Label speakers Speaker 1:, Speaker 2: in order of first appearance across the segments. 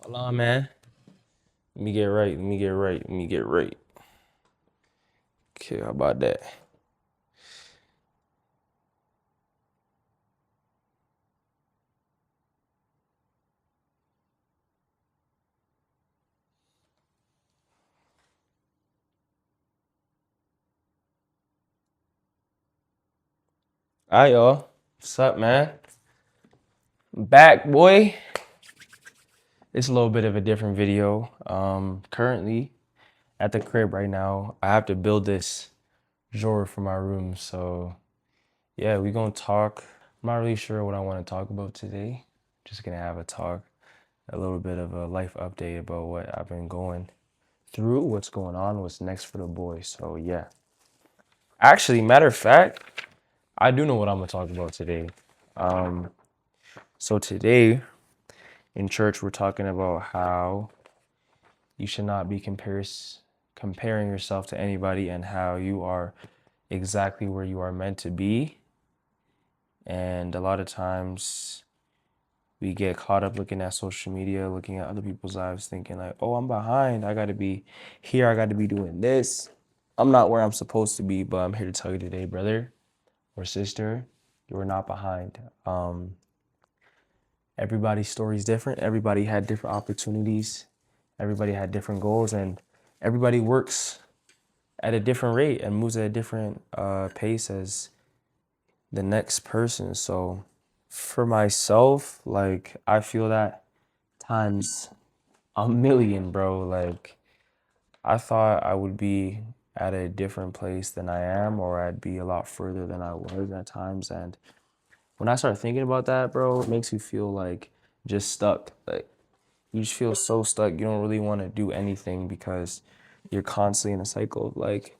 Speaker 1: Hold on, man. Let me get right. Let me get right. Let me get right. Okay, how about that? All right, y'all. What's up, man? I'm back, boy. It's a little bit of a different video. Currently at the crib right now. I have to build this drawer for my room. So yeah, we gonna talk. I'm not really sure what I want to talk about today. Just gonna have a talk, a little bit of a life update about what I've been going through, what's going on, what's next for the boys. So yeah. Actually, matter of fact, I do know what I'm gonna talk about today. Um, so today in church, we're talking about how you should not be comparing yourself to anybody and how you are exactly where you are meant to be. And a lot of times we get caught up looking at social media, looking at other people's lives, thinking like, oh, I'm behind. I got to be here. I got to be doing this. I'm not where I'm supposed to be, but I'm here to tell you today, brother or sister, you are not behind. Everybody's story is different. Everybody had different opportunities. Everybody had different goals, and everybody works at a different rate and moves at a different pace as the next person. So for myself, like I feel that times a million, bro. Like I thought I would be at a different place than I am, or I'd be a lot further than I was at times. And when I start thinking about that, bro, it makes you feel like just stuck. Like you just feel so stuck. You don't really want to do anything because you're constantly in a cycle of like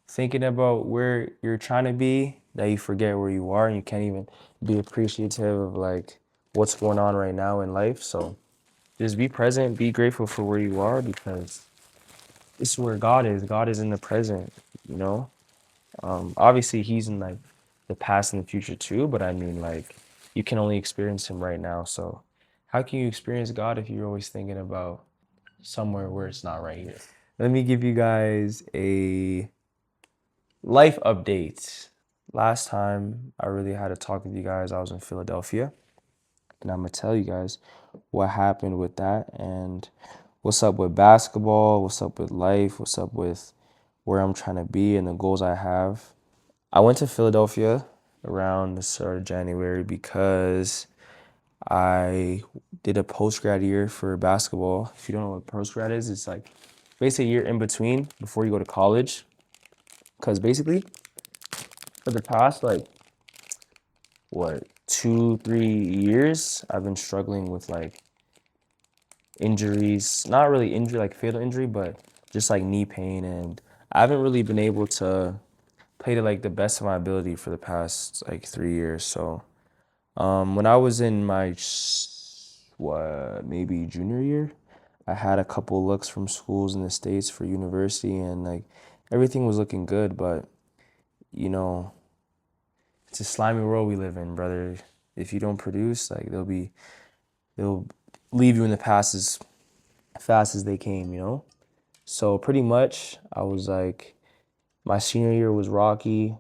Speaker 1: thinking about where you're trying to be that you forget where you are and you can't even be appreciative of like what's going on right now in life. So just be present, be grateful for where you are because this is where God is. God is in the present, you know? Obviously he's in like the past and the future too, but I mean like you can only experience him right now. So how can you experience God if you're always thinking about somewhere where it's not right here? Let me give you guys a life update. Last time I really had to talk with you guys, I was in Philadelphia, and I'm gonna tell you guys what happened with that and what's up with basketball, what's up with life, what's up with where I'm trying to be and the goals I have. I went to Philadelphia around the start of January because I did a post grad year for basketball. If you don't know what post grad is, it's like basically a year in between before you go to college. Because basically, for the past like what 2 3 years I've been struggling with like injuries, not really injury like fatal injury, but just like knee pain, and I haven't really been able to play to like the best of my ability for the past like 3 years. So when I was in my what maybe junior year, I had a couple looks from schools in the States for university, and like everything was looking good, but you know it's a slimy world we live in, brother. If you don't produce, like they'll leave you in the past as fast as they came, you know? So pretty much I was like my senior year was rocky,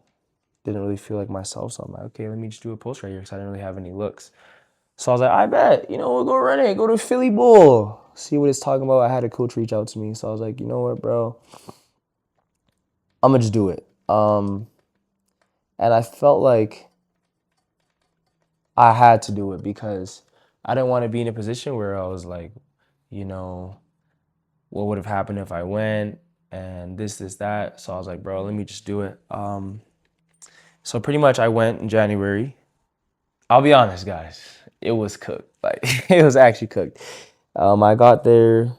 Speaker 1: didn't really feel like myself. So I'm like, okay, let me just do a post right here because I didn't really have any looks. So I was like, I bet, we'll go run it, go to Philly Bull, see what it's talking about. I had a coach reach out to me. So I was like, you know what, bro? I'm gonna just do it. And I felt like I had to do it because I didn't want to be in a position where I was like, you know, what would have happened if I went and this, that. So I was like, bro, let me just do it. So pretty much I went in January. I'll be honest, guys, it was cooked. Like it was actually cooked. I got there.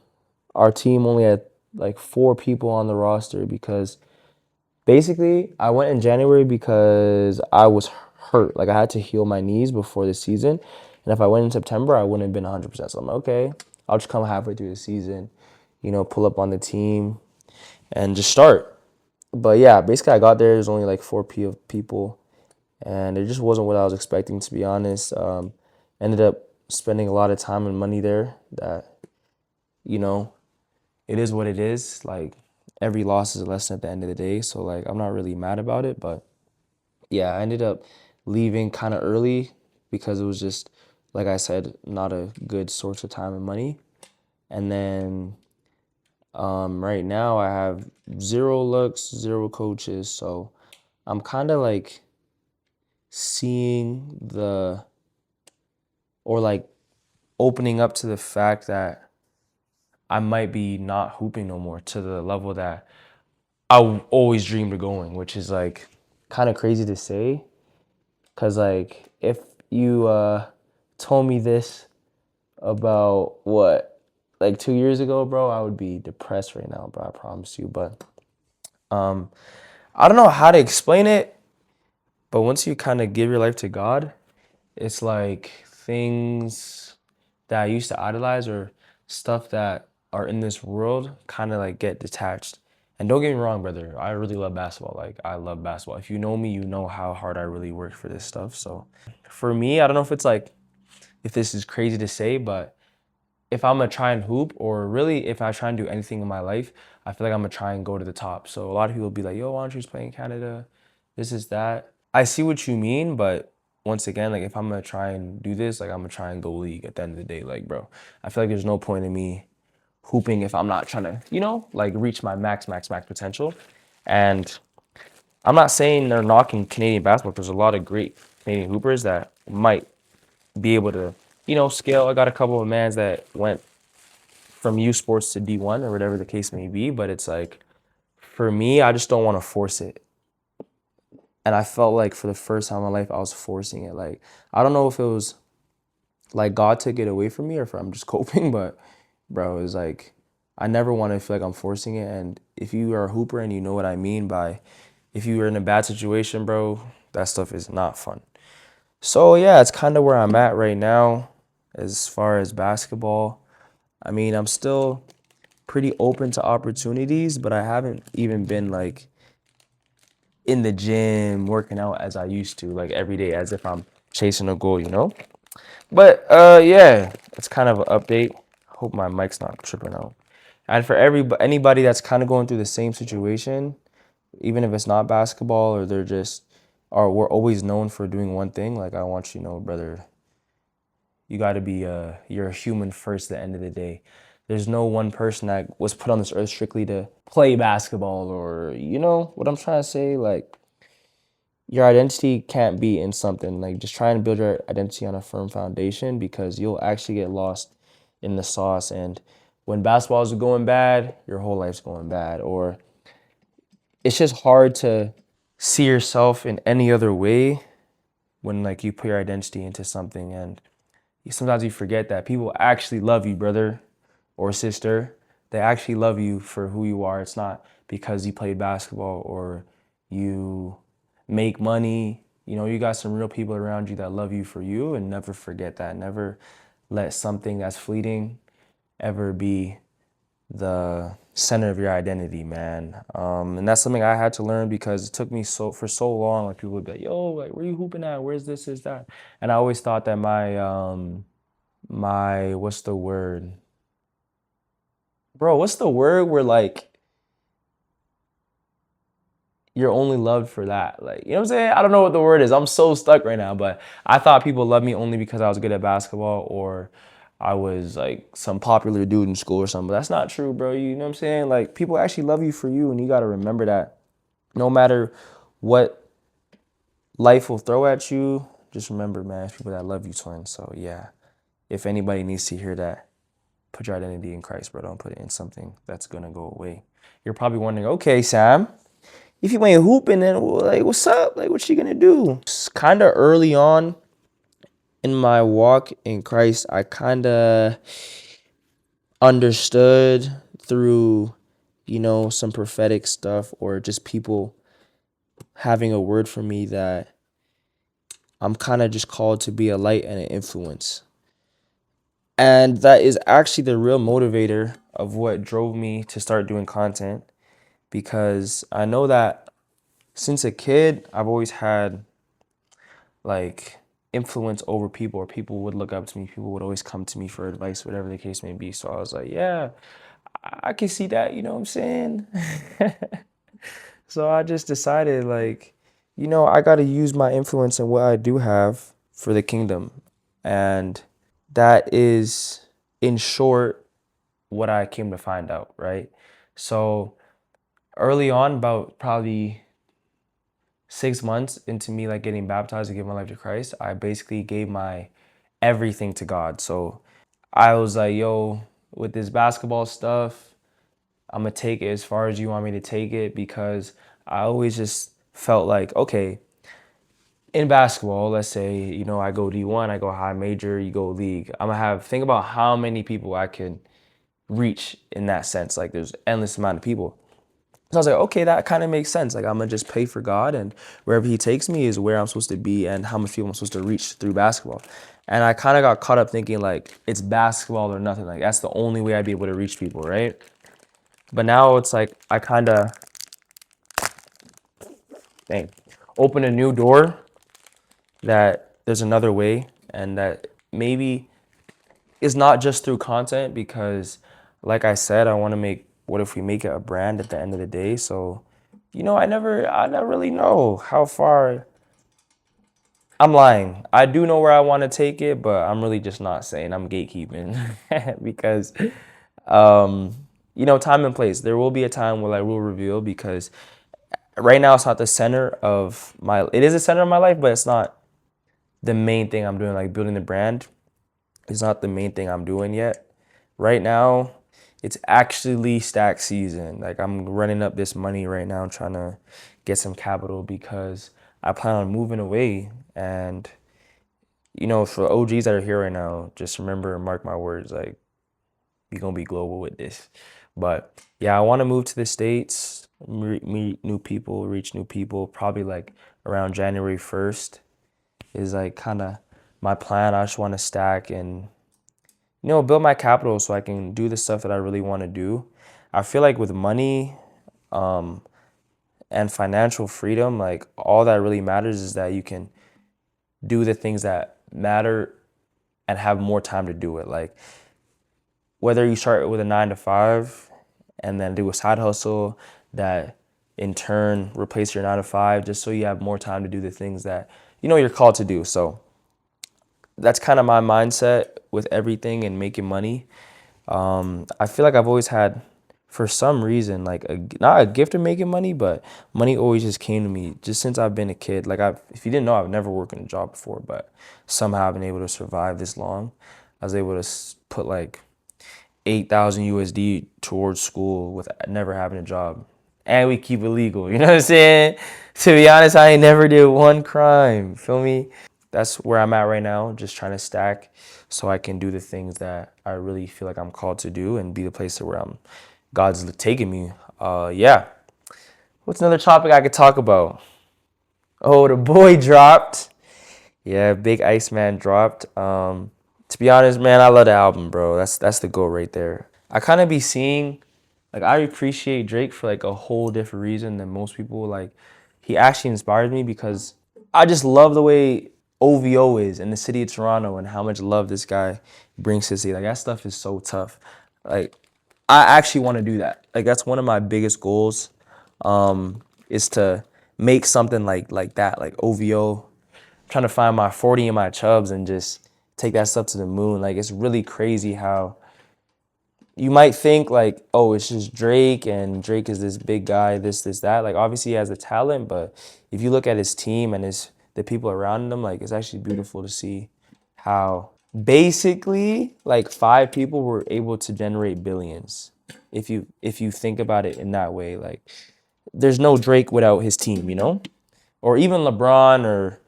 Speaker 1: Our team only had like 4 people on the roster because basically I went in January because I was hurt. Like I had to heal my knees before the season. And if I went in September, I wouldn't have been 100%. So I'm like, okay, I'll just come halfway through the season, pull up on the team and just start. But yeah, basically I got there. There's only like 4 people, and it just wasn't what I was expecting, to be honest. Ended up spending a lot of time and money there that you know, it is what it is. Like, every loss is a lesson at the end of the day. So, like, I'm not really mad about it. But yeah, I ended up leaving kind of early because it was just, like I said, not a good source of time and money. And then right now I have zero looks, zero coaches. So I'm kind of like seeing or like opening up to the fact that I might be not hooping no more to the level that I always dreamed of going, which is like kind of crazy to say. Cause like if you told me this about what, like 2 years ago, bro, I would be depressed right now, bro. I promise you. But I don't know how to explain it. But once you kind of give your life to God, it's like things that I used to idolize or stuff that are in this world kind of like get detached. And don't get me wrong, brother, I really love basketball. Like, I love basketball. If you know me, you know how hard I really work for this stuff. So for me, I don't know if it's like, if this is crazy to say, but if I'm gonna try and hoop, or really if I try and do anything in my life, I feel like I'm gonna try and go to the top. So a lot of people will be like, yo, why don't you just play in Canada? This is that. I see what you mean, but once again, like, if I'm gonna try and do this, like, I'm gonna try and go league at the end of the day. Like, bro, I feel like there's no point in me hooping if I'm not trying to, like, reach my max potential. And I'm not saying they're knocking Canadian basketball. There's a lot of great Canadian hoopers that might be able to, scale. I got a couple of mans that went from U Sports to D1 or whatever the case may be, but it's like, for me, I just don't want to force it. And I felt like for the first time in my life, I was forcing it. Like, I don't know if it was like God took it away from me or if I'm just coping, but bro, it's like, I never want to feel like I'm forcing it. And if you are a hooper and you know what I mean by, if you are in a bad situation, bro, that stuff is not fun. So yeah, it's kind of where I'm at right now as far as basketball. I mean, I'm still pretty open to opportunities, but I haven't even been like in the gym working out as I used to, like every day, as if I'm chasing a goal. But yeah, it's kind of an update. Hope my mic's not tripping out. And for anybody that's kind of going through the same situation, even if it's not basketball or they're just, or we're always known for doing one thing, like, I want you to know, brother, you got to be you're a human first at the end of the day. There's no one person that was put on this earth strictly to play basketball, or you know what I'm trying to say? Like, your identity can't be in something. Like, just try and build your identity on a firm foundation, because you'll actually get lost in the sauce. And when basketball is going bad, your whole life's going bad. Or it's just hard to see yourself in any other way when, like, you put your identity into something. And sometimes you forget that people actually love you, brother or sister. They actually love you for who you are. It's not because you played basketball or you make money. You got some real people around you that love you for you, and never forget that. Never let something that's fleeting ever be the center of your identity, man. And that's something I had to learn, because it took me for so long. Like, people would be like, yo, like, where you hooping at? Where's this, is that? And I always thought that my what's the word? Bro, what's the word where, like, you're only loved for that? Like, you know what I'm saying? I don't know what the word is. I'm so stuck right now, but I thought people loved me only because I was good at basketball, or I was like some popular dude in school or something. But that's not true, bro. You know what I'm saying? Like, people actually love you for you, and you got to remember that no matter what life will throw at you, just remember, man, it's people that love you, twin. So yeah, if anybody needs to hear that, put your identity in Christ, bro. Don't put it in something that's gonna go away. You're probably wondering, okay, Sam, if you ain't hooping, then like, what's up? Like, what you gonna do? It's kind of early on in my walk in Christ. I kind of understood through, some prophetic stuff, or just people having a word for me, that I'm kind of just called to be a light and an influence. And that is actually the real motivator of what drove me to start doing content, because I know that since a kid, I've always had, like, influence over people, or people would look up to me. People would always come to me for advice, whatever the case may be. So I was like, yeah, I can see that, you know what I'm saying? So I just decided, like, I got to use my influence and what I do have for the kingdom. And that is, in short, what I came to find out, right? So early on, about probably 6 months into me like getting baptized and giving my life to Christ, I basically gave my everything to God. So I was like, yo, with this basketball stuff, I'm gonna take it as far as you want me to take it, because I always just felt like, okay, in basketball, let's say, I go D1, I go high major, you go league. Think about how many people I could reach in that sense. Like there's endless amount of people. So I was like, okay, that kind of makes sense. Like I'm gonna just pay for God, and wherever He takes me is where I'm supposed to be, and how much people I'm supposed to reach through basketball. And I kind of got caught up thinking like it's basketball or nothing. Like that's the only way I'd be able to reach people, right? But now it's like I kind of, dang, open a new door, that there's another way, and that maybe is not just through content, because like I said, I want to make, what if we make it a brand at the end of the day? So, I never really know how far. I'm lying. I do know where I want to take it, but I'm really just not saying. I'm gatekeeping because, um, time and place. There will be a time where I will reveal, because right now it's not the center of my. It is the center of my life, but it's not the main thing I'm doing. Like building the brand is not the main thing I'm doing yet. Right now, it's actually stack season. Like I'm running up this money right now, trying to get some capital, because I plan on moving away. And for OGs that are here right now, just remember and mark my words, like we're gonna be global with this. But yeah, I want to move to the States, meet new people, reach new people. Probably like around January 1st is like kind of my plan. I just want to stack and build my capital so I can do the stuff that I really want to do. I feel like with money, um, and financial freedom, like all that really matters is that you can do the things that matter and have more time to do it. Like whether you start with a 9 to 5 and then do a side hustle that in turn replace your 9 to 5, just so you have more time to do the things that you're called to do. So that's kind of my mindset with everything and making money. I feel like I've always had, for some reason, like not a gift of making money, but money always just came to me just since I've been a kid. Like if you didn't know, I've never worked in a job before, but somehow I've been able to survive this long. I was able to put like 8,000 USD towards school with never having a job. And we keep it legal, you know what I'm saying? To be honest, I ain't never did one crime, feel me? That's where I'm at right now, just trying to stack so I can do the things that I really feel like I'm called to do and be the place where God's taking me. Yeah. What's another topic I could talk about? Oh, the boy dropped. Yeah, Big Iceman dropped. To be honest, man, I love the album, bro. That's the goal right there. I kind of be seeing, like, I appreciate Drake for like a whole different reason than most people. Like, he actually inspired me because I just love the way OVO is in the city of Toronto and how much love this guy brings to the city. Like, that stuff is so tough. Like, I actually want to do that. Like, that's one of my biggest goals, is to make something like that, like OVO. Trying to find my 40 and my chubs and just take that stuff to the moon. Like, it's really crazy how you might think like, oh, it's just Drake and Drake is this big guy, this, that. Like, obviously he has the talent, but if you look at his team and the people around him, like, it's actually beautiful to see how basically like 5 people were able to generate billions. If you think about it in that way, like there's no Drake without his team. Or even LeBron or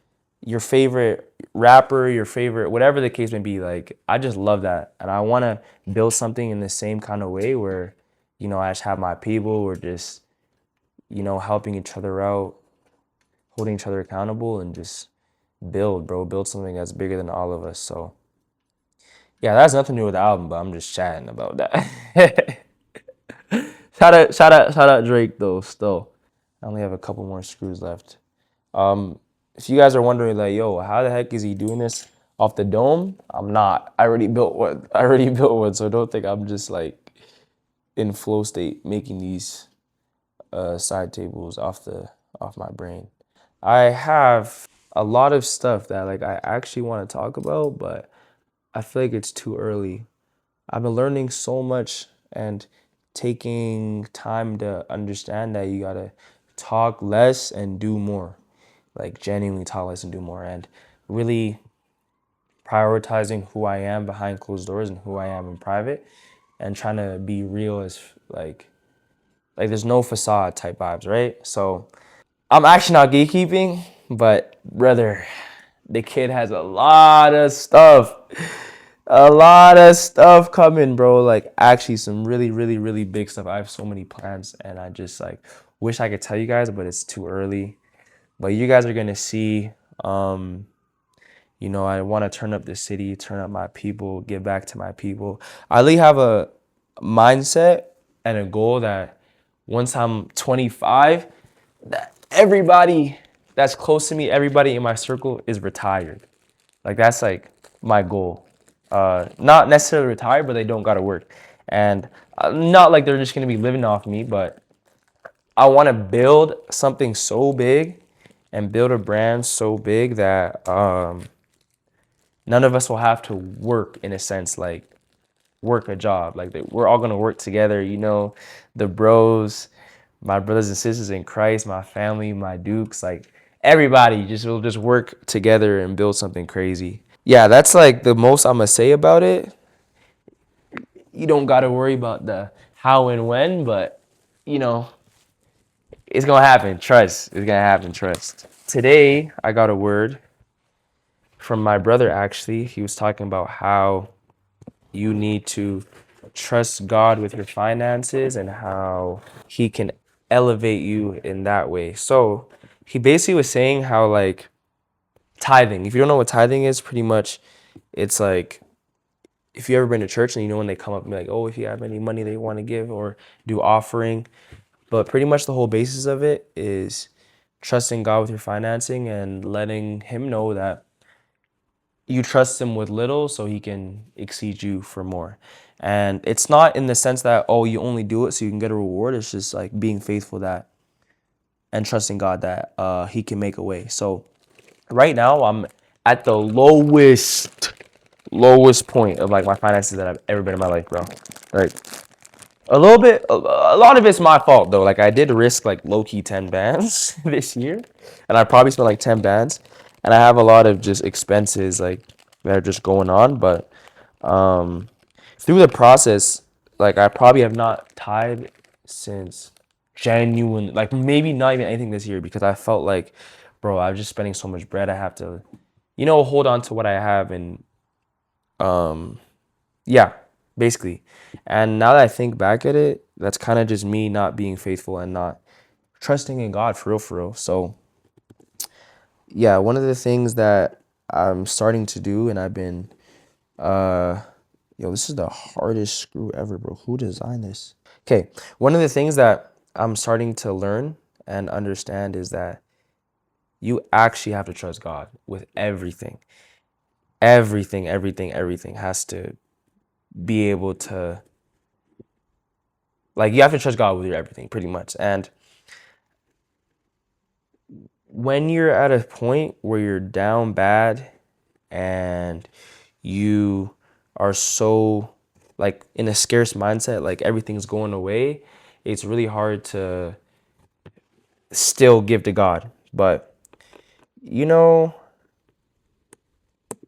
Speaker 1: your favorite rapper, your favorite, whatever the case may be. Like, I just love that. And I want to build something in the same kind of way where, I just have my people, we're just, helping each other out, holding each other accountable, and just build something that's bigger than all of us. So, yeah, that's nothing to do with the album, but I'm just chatting about that. Shout out Drake though, still. I only have a couple more screws left. if you guys are wondering like, yo, how the heck is he doing this off the dome? I'm not. I already built one. I already built one. So don't think I'm just like in flow state making these side tables off my brain. I have a lot of stuff that like I actually want to talk about, but I feel like it's too early. I've been learning so much and taking time to understand that you gotta talk less and do more. Like genuinely talk less and do more, and really prioritizing who I am behind closed doors and who I am in private, and trying to be real as like there's no facade type vibes, right? So I'm actually not gatekeeping, but brother, the kid has a lot of stuff coming, bro. Like actually some really, really, really big stuff. I have so many plans, and I just like wish I could tell you guys, but it's too early. But you guys are gonna see. Um, I want to turn up the city, turn up my people, give back to my people. I really have a mindset and a goal that once I'm 25, that everybody that's close to me, everybody in my circle is retired. Like that's like my goal. Not necessarily retired, but they don't gotta work, and not like they're just gonna be living off me. But I want to build something so big and build a brand so big that none of us will have to work in a sense, like work a job. Like we're all gonna work together. The bros, my brothers and sisters in Christ, my family, my dukes, like everybody just will just work together and build something crazy. Yeah, that's like the most I'm gonna say about it. You don't gotta worry about the how and when, but you know, it's gonna happen. Trust. It's gonna happen. Trust. Today I got a word from my brother actually. He was talking about how you need to trust God with your finances and how he can elevate you in that way. So he basically was saying how like tithing, if you don't know what tithing is, pretty much it's like if you ever been to church and when they come up and be like, oh, if you have any money they want to give or do offering. But pretty much the whole basis of it is trusting God with your financing and letting him know that you trust him with little so he can exceed you for more. And it's not in the sense that, oh, you only do it so you can get a reward. It's just like being faithful that and trusting God that he can make a way. So right now I'm at the lowest point of like my finances that I've ever been in my life, bro. Like a lot of it's my fault though. Like I did risk like low key 10 bands this year, and I probably spent like 10 bands, and I have a lot of just expenses like that are just going on. But through the process, like I probably have not tied since genuine, like maybe not even anything this year because I felt like, bro, I was just spending so much bread. I have to, hold on to what I have and yeah, basically. And now that I think back at it, that's kind of just me not being faithful and not trusting in God for real, for real. So, yeah, one of the things that I'm starting to do, and I've been, this is the hardest screw ever, bro. Who designed this? Okay, one of the things that I'm starting to learn and understand is that you actually have to trust God with everything. Everything has to be able to, like, you have to trust God with your everything, pretty much. And when you're at a point where you're down bad and you are so like in a scarce mindset, like everything's going away, it's really hard to still give to God. But you know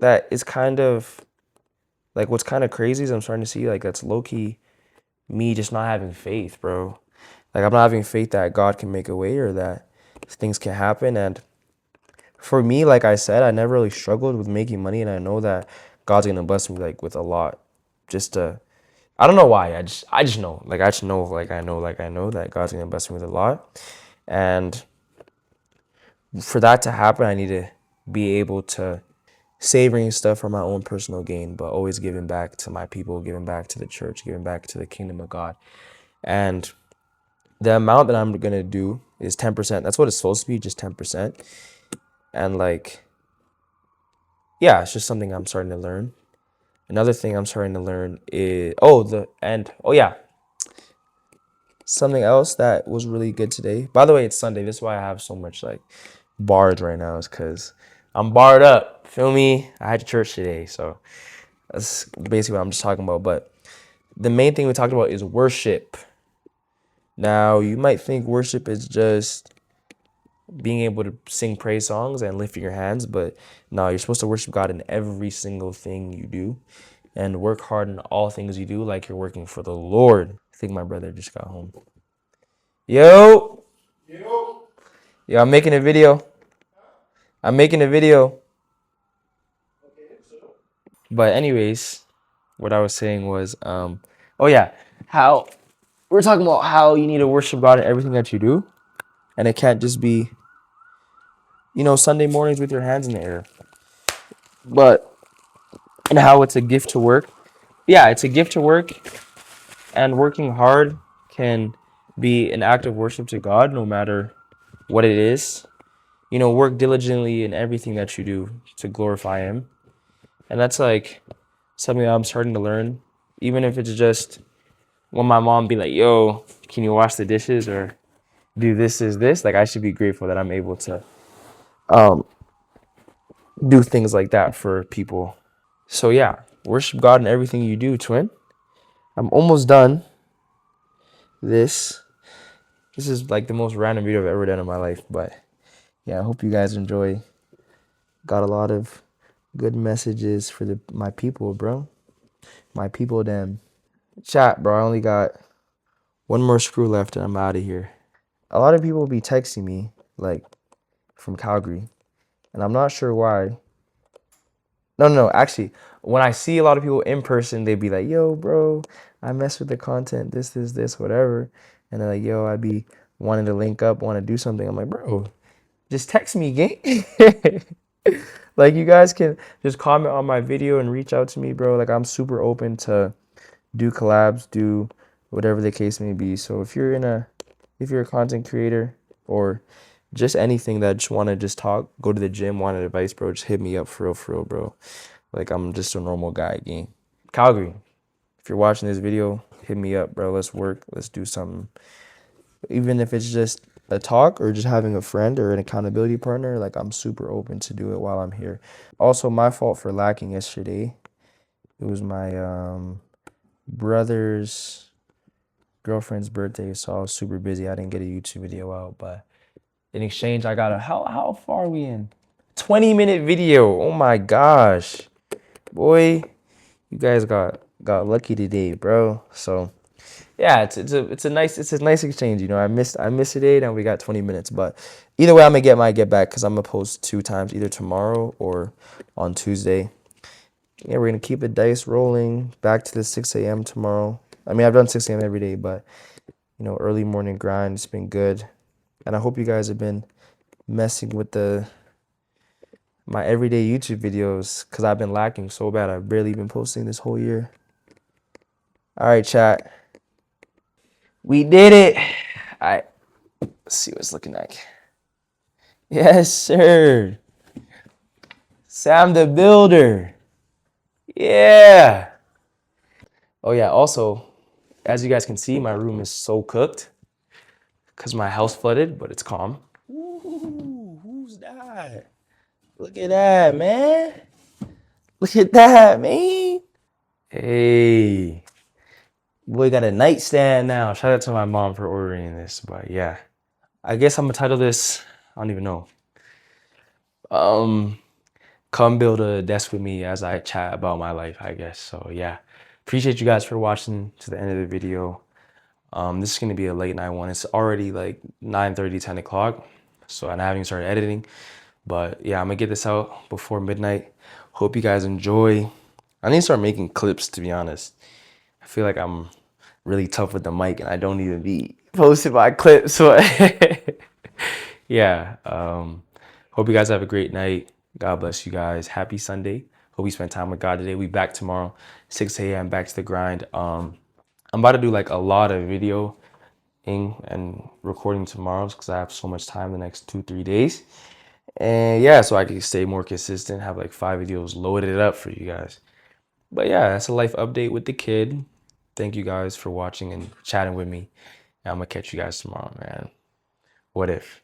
Speaker 1: that is kind of like what's kind of crazy is I'm starting to see like that's low key me just not having faith, bro. Like I'm not having faith that God can make a way or that things can happen. And for me, like I said, I never really struggled with making money, and I know that God's gonna bless me like with a lot. Just to, I don't know why. I just know. Like I just know. Like I know that God's gonna bless me with a lot, and for that to happen, I need to be able to savoring stuff for my own personal gain, but always giving back to my people, giving back to the church, giving back to the kingdom of God. And the amount that I'm gonna do is 10%. That's what it's supposed to be, just 10%. And like, yeah, it's just something I'm starting to learn. Another thing I'm starting to learn is yeah, something else that was really good today. By the way, it's Sunday. This is why I have so much like bars right now, is because I'm barred up. Feel me? I had church today, so that's basically what I'm just talking about. But the main thing we talked about is worship. Now, you might think worship is just being able to sing praise songs and lifting your hands, but no, you're supposed to worship God in every single thing you do and work hard in all things you do like you're working for the Lord. I think my brother just got home. Yo! Yo, I'm making a video. I'm making a video. But anyways, what I was saying was, oh yeah, how we're talking about how you need to worship God in everything that you do. And it can't just be, Sunday mornings with your hands in the air. But, and how it's a gift to work. Yeah, it's a gift to work, and working hard can be an act of worship to God no matter what it is. Work diligently in everything that you do to glorify Him. And that's like something that I'm starting to learn, even if it's just when my mom be like, yo, can you wash the dishes or do this is this? Like, I should be grateful that I'm able to do things like that for people. So yeah, worship God in everything you do, twin. I'm almost done. This is like the most random video I've ever done in my life, but yeah, I hope you guys enjoy. Got a lot of good messages for my people, bro. My people, them. Chat, bro. I only got one more screw left and I'm out of here. A lot of people will be texting me, like, from Calgary, and I'm not sure why. No. Actually, when I see a lot of people in person, they'd be like, yo, bro, I mess with the content, this, whatever. And they're like, yo, I'd be wanting to link up, want to do something. I'm like, bro, just text me, gang. Like, you guys can just comment on my video and reach out to me, bro. Like, I'm super open to do collabs, do whatever the case may be. So if you're a content creator or just anything that just want to just talk, go to the gym, want advice, bro, just hit me up for real, bro. Like, I'm just a normal guy, gang. Calgary, if you're watching this video, hit me up, bro. Let's work. Let's do something. Even if it's just a talk or just having a friend or an accountability partner, like, I'm super open to do it while I'm here. Also, my fault for lacking yesterday. It was my brother's girlfriend's birthday, so I was super busy. I didn't get a YouTube video out, but in exchange, I got how far are we in? 20-minute video. Oh my gosh. Boy, you guys got lucky today, bro. So yeah, it's a nice exchange. I missed today, now we got 20 minutes. But either way, I'm gonna get back because I'm gonna post 2 times, either tomorrow or on Tuesday. Yeah, we're gonna keep the dice rolling. Back to the 6 a.m. tomorrow. I mean, I've done 6 a.m. every day, but early morning grind. It's been good, and I hope you guys have been messing with my everyday YouTube videos because I've been lacking so bad. I've barely been posting this whole year. All right, chat. We did it. All right. Let's see what it's looking like. Yes, sir. Sam the Builder. Yeah. Oh, yeah. Also, as you guys can see, my room is so cooked because my house flooded, but it's calm. Ooh, who's that? Look at that, man. Look at that, man. Hey. Boy, got a nightstand now. Shout out to my mom for ordering this, but yeah. I guess I'm gonna title this, I don't even know. Come build a desk with me as I chat about my life, I guess. So yeah. Appreciate you guys for watching to the end of the video. This is gonna be a late night one. It's already like 9:30, 10 o'clock. So, and I haven't even started editing. But yeah, I'm gonna get this out before midnight. Hope you guys enjoy. I need to start making clips, to be honest. I feel like I'm really tough with the mic and I don't even be posting my clips. So yeah. Hope you guys have a great night. God bless you guys. Happy Sunday. Hope you spent time with God today. We back tomorrow, 6 a.m. back to the grind. I'm about to do like a lot of videoing and recording tomorrow because I have so much time the next 2-3 days. And yeah, so I can stay more consistent, have like 5 videos loaded up for you guys. But yeah, that's a life update with the kid. Thank you guys for watching and chatting with me. And I'm gonna catch you guys tomorrow, man. What if?